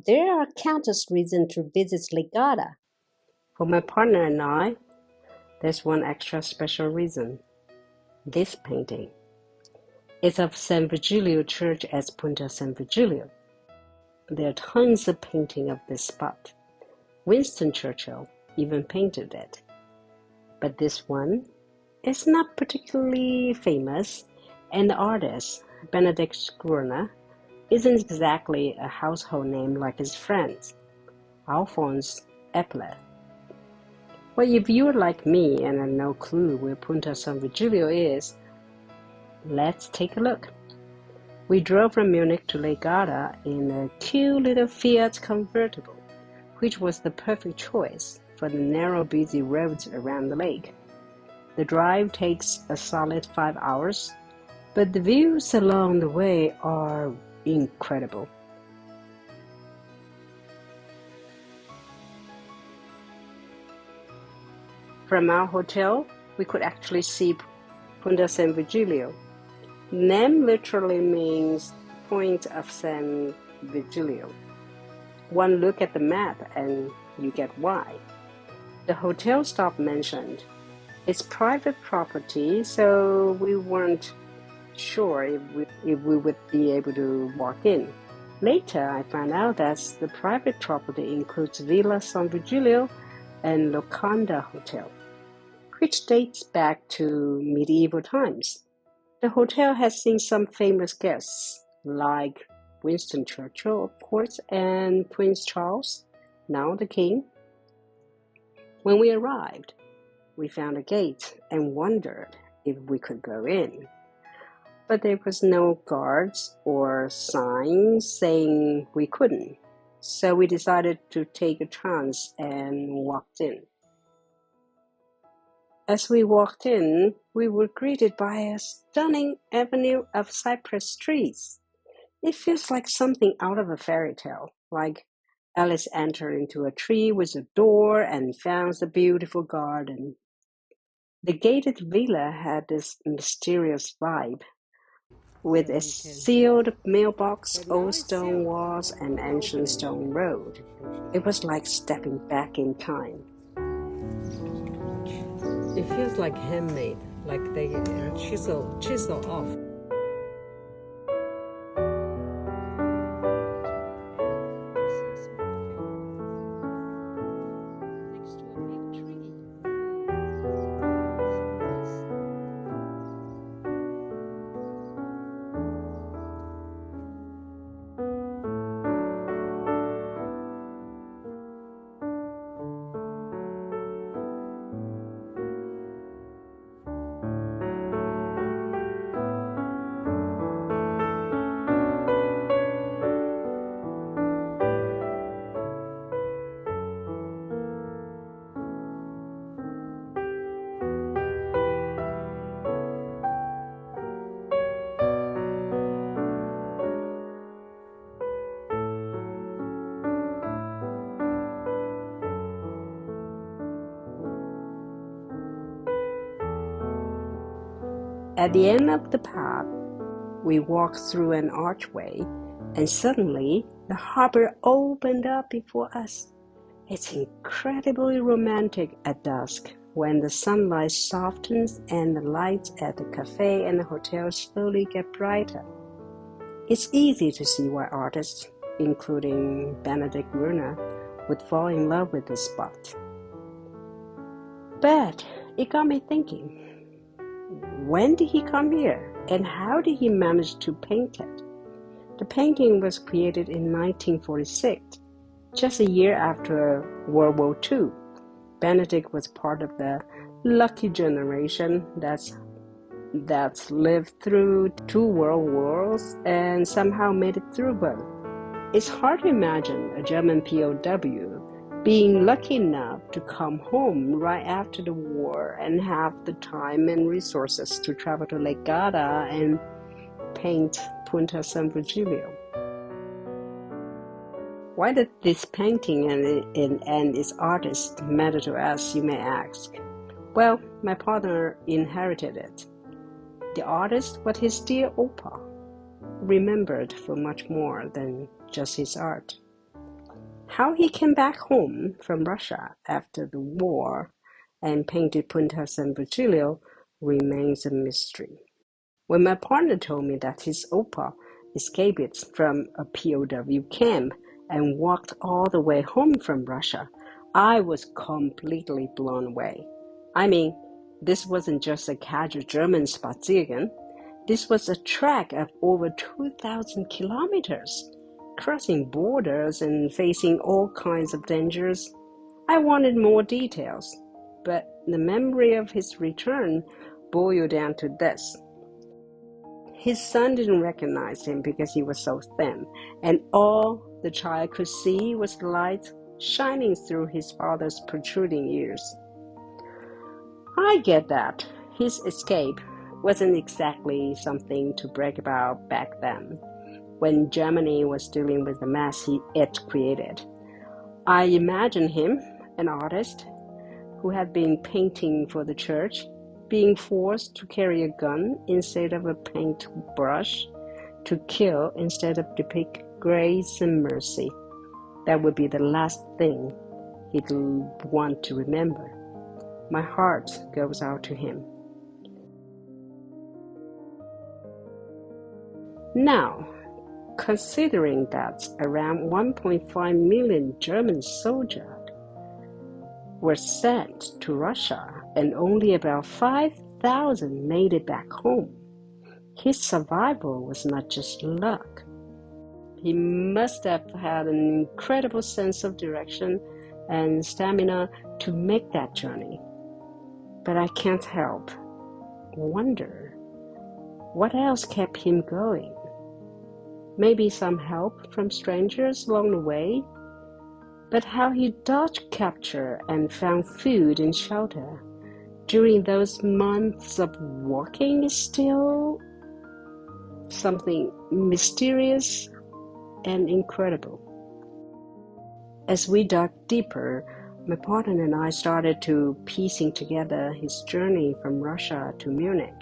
There are countless reasons to visit Lake Garda. For my partner and I, there's one extra special reason. This painting is of San Vigilio Church at Punta San Vigilio. There are tons of paintings of this spot. Winston Churchill even painted it. But this one is not particularly famous, and the artist, Benedict Scrivener, isn't exactly a household name like his friends, Alphonse Epler. Well, if you're like me and have no clue where Punta San Vigilio is, let's take a look. We drove from Munich to Lake Garda in a cute little Fiat convertible, which was the perfect choice for the narrow, busy roads around the lake. The drive takes a solid 5 hours, but the views along the way are incredible. From our hotel, we could actually see Punta San Vigilio. The name literally means Point of San Vigilio. One look at the map and you get why. The hotel staff mentioned it's private property, so we weren't sure if we would be able to walk in. Later, I found out that the private property includes Villa San Vigilio and Locanda Hotel, which dates back to medieval times. The hotel has seen some famous guests, like Winston Churchill, of course, and Prince Charles, now the King. When we arrived, we found a gate and wondered if we could go in. But there was no guards or signs saying we couldn't, so we decided to take a chance and walked in. As we walked in, we were greeted by a stunning avenue of cypress trees. It feels like something out of a fairy tale, like Alice entered into a tree with a door and found a beautiful garden. The gated villa had this mysterious vibe, with a sealed mailbox, old stone walls, and ancient stone road. It was like stepping back in time. It feels like handmade, like they chisel off. At the end of the path, we walked through an archway, and suddenly the harbor opened up before us. It's incredibly romantic at dusk when the sunlight softens and the lights at the cafe and the hotel slowly get brighter. It's easy to see why artists, including Benedict Scrivener, would fall in love with this spot. But it got me thinking, when did he come here, and how did he manage to paint it? The painting was created in 1946, just a year after World War II. Benedict was part of the lucky generation that's lived through 2 world wars and somehow made it through both. It's hard to imagine a German POW being lucky enough to come home right after the war and have the time and resources to travel to Lake Garda and paint Punta San Vigilio. Why did this painting and its artist matter to us, you may ask? Well, my partner inherited it. The artist was his dear Opa, remembered for much more than just his art. How he came back home from Russia after the war and painted Punta San Vigilio remains a mystery. When my partner told me that his oppa escaped from a POW camp and walked all the way home from Russia, I was completely blown away. I mean, this wasn't just a casual German Spaziergang. This was a trek of over 2,000 kilometers, crossing borders and facing all kinds of dangers. I wanted more details, but the memory of his return boiled down to this. His son didn't recognize him because he was so thin, and all the child could see was the light shining through his father's protruding ears. I get that. His escape wasn't exactly something to brag about back then, when Germany was dealing with the mess it created. I imagine him, an artist who had been painting for the church, being forced to carry a gun instead of a paintbrush, to kill instead of depict grace and mercy. That would be the last thing he'd want to remember. My heart goes out to him. Now, considering that around 1.5 million German soldiers were sent to Russia and only about 5,000 made it back home, his survival was not just luck. He must have had an incredible sense of direction and stamina to make that journey. But I can't help wonder what else kept him going. Maybe some help from strangers along the way, but how he dodged capture and found food and shelter during those months of walking is still something mysterious and incredible. As we dug deeper, my partner and I started to piecing together his journey from Russia to Munich,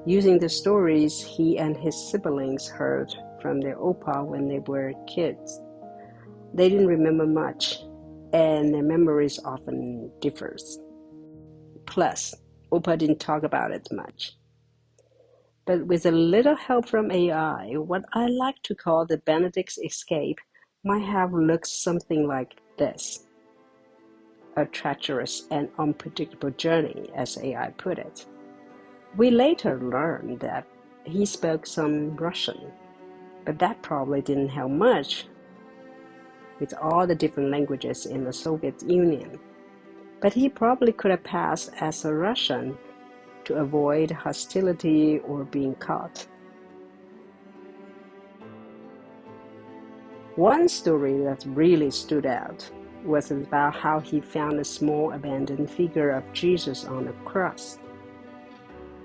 using the stories he and his siblings heard from their oppa when they were kids. They didn't remember much, and their memories often differs. Plus, oppa didn't talk about it much. But with a little help from AI, what I like to call the Benedict's escape might have looked something like this. A treacherous and unpredictable journey, as AI put it. We later learned that he spoke some Russian, but that probably didn't help much with all the different languages in the Soviet Union. But he probably could have passed as a Russian to avoid hostility or being caught. One story that really stood out was about how he found a small abandoned figure of Jesus on a cross.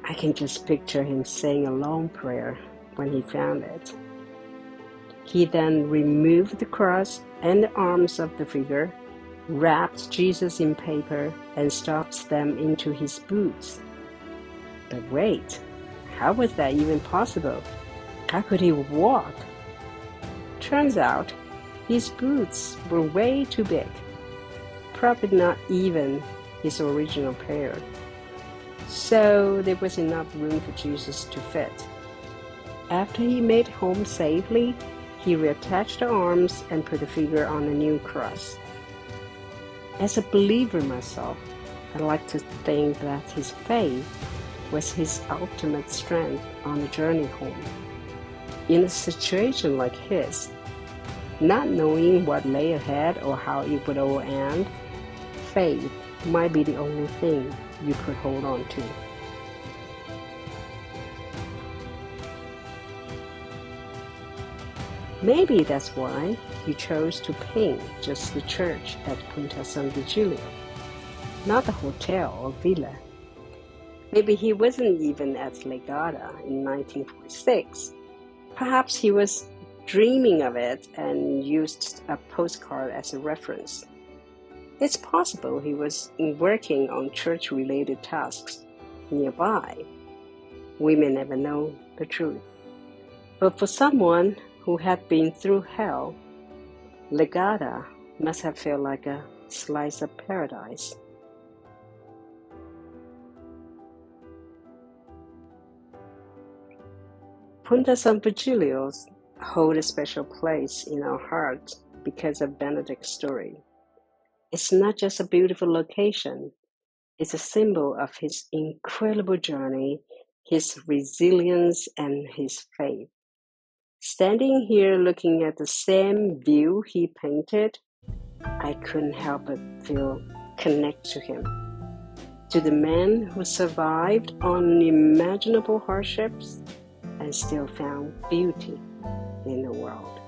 I can just picture him saying a long prayer when he found it. He then removed the cross and the arms of the figure, wrapped Jesus in paper, and stuffed them into his boots. But wait, how was that even possible? How could he walk? Turns out, his boots were way too big, probably not even his original pair. So there was enough room for Jesus to fit. After he made home safely, he reattached the arms and put the figure on a new cross. As a believer myself, I like to think that his faith was his ultimate strength on the journey home. In a situation like his, not knowing what lay ahead or how it would all end, faith might be the only thing you could hold on to. Maybe that's why he chose to paint just the church at Punta San Vigilio, not the hotel or villa. Maybe he wasn't even at Lake Garda in 1946. Perhaps he was dreaming of it and used a postcard as a reference. It's possible he was working on church-related tasks nearby. We may never know the truth. But for someone who had been through hell, Lake Garda must have felt like a slice of paradise. Punta San Vigilio holds a special place in our hearts because of Benedict's story. It's not just a beautiful location, it's a symbol of his incredible journey, his resilience, and his faith. Standing here looking at the same view he painted, I couldn't help but feel connected to him, to the man who survived unimaginable hardships and still found beauty in the world.